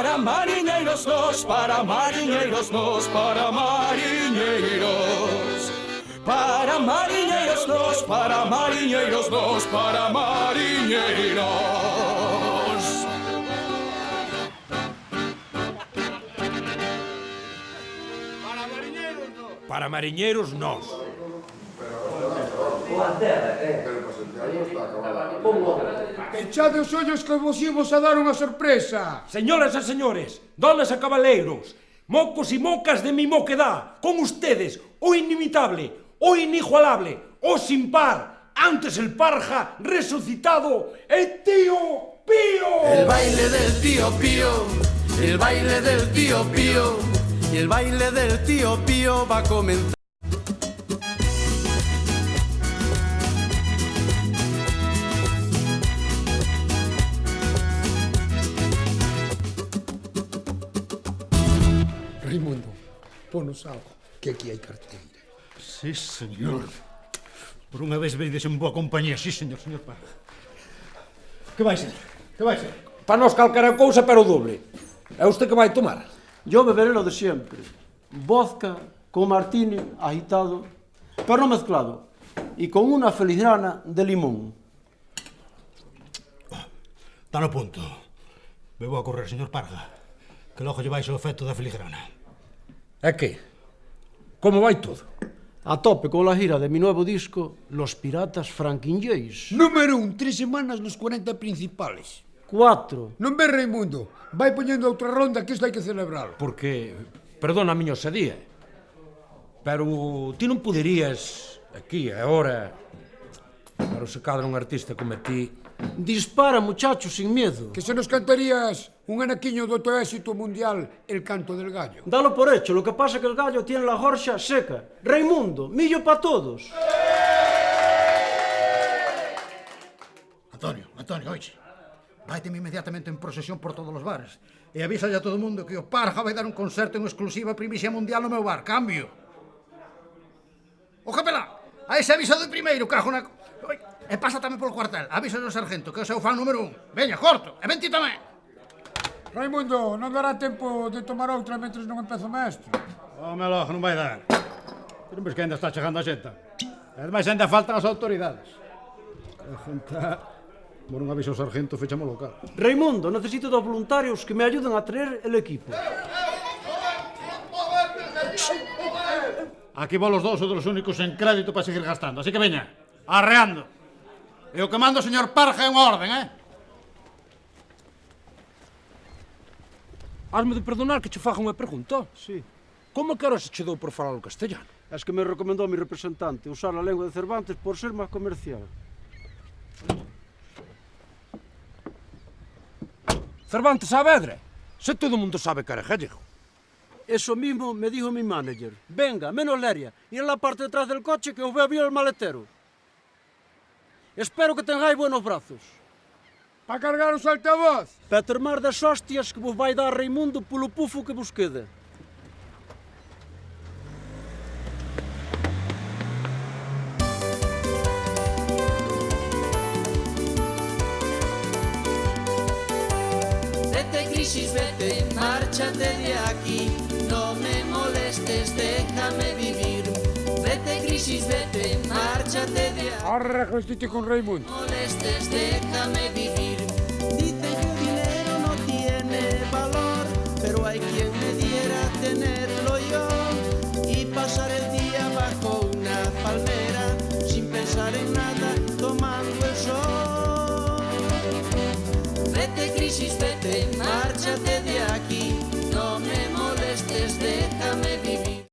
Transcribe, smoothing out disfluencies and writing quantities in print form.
Para mariñeiros nos, para mariñeiros nos, para mariñeiros. Para mariñeiros nos, para mariñeiros nos, para mariñeiros. Para mariñeiros nos. Pechade os ollos que vos imos a dar unha sorpresa. Señoras e señores, donas e cabaleiros, mocos e mocas de mi moquedad, con ustedes, o inimitable, o inigualable, o sin par, antes el Parja resucitado, el tío Pío. El baile del tío Pío, el baile del tío Pío, y el baile del tío Pío va a comenzar. Raimundo, ponos algo, que aquí hai carteira. Sí, señor. Por unha vez vedes en boa compañía. Sí, señor Parra. Que vai ser? Que vai ser? Pa nos calquera cousa, pero doble. É usted que vai tomar? Yo beberé lo de siempre. Vodka con martini agitado, pero no mezclado, y con una filigrana de limón. Está no punto. Bebo a correr, señor Parra, que logo lle vais o efecto da filigrana. É que? Como vai todo? A tope con la gira de mi nuevo disco, Los Piratas Franquinlleis. Número 1, 3 semanas nos 40 principales. 4. Non ve, Raimundo, vai poñendo outra ronda que isto hai que celebralo. Porque, perdona a miña osadía, pero ti non poderías, aquí, agora, pero se cadra un artista como ti... Dispara, muchacho, sin miedo. Que se nos cantarías un anaquiño do teu éxito mundial, El canto del gallo. Dalo por hecho, lo que pasa es que el gallo tiene la jorcha seca. Raimundo, millo para todos. Antonio, oiche. Vaiteme inmediatamente en procesión por todos os bares e avísalle a todo o mundo que o Parja vai dar un concerto en exclusiva primicia mundial no meu bar. Cambio. O capelán, a ese aviso de primeiro, cajo na... E pasa tamén polo cuartel, avisa ao sargento, que é o seu fan número 1. Veña, corto, e ven ti tamén. Raimundo, non dará tempo de tomar outra mentre non empezo o maestro. Home, logo, non vai dar. Ti non ves que ainda está chegando a xenta. E ademais ainda faltan as autoridades. A xenta... Por un aviso ao sargento, fechamos o local. Raimundo, necesito dos voluntarios que me ayuden a traer el equipo. Aquí vos los dos son los únicos en crédito para seguir gastando, así que veña, arreando. E o que manda o señor Parja é unha orden, Hasme de perdonar que che faga unha pregunta. Sí. Como que ahora se che dou por falar o castellano? Es que me recomendó mi representante usar la lengua de Cervantes por ser más comercial. Cervantes Saavedra, se todo o mundo sabe que era gallego. Eso mismo me dijo mi manager. Venga, menos leria, ir a la parte de atrás del coche que os veo bien el maletero. Espero que tengáis buenos brazos. Para cargar os altavoz. Para termar das hostias que vos vai dar Raimundo polo pufo que vos quede. Vete, crisis, vete, márchate de aquí, no me molestes, déjame vivir. Vete, crisis, vete, márchate de aquí. Arre, que con Raimundo. Molestes, déjame vivir. Dicen que el dinero no tiene valor, pero hay quien me diera tenerlo yo y pasar el día bajo una palmera sin pensar en nada, tomando el sol. Vete, crisis, vete.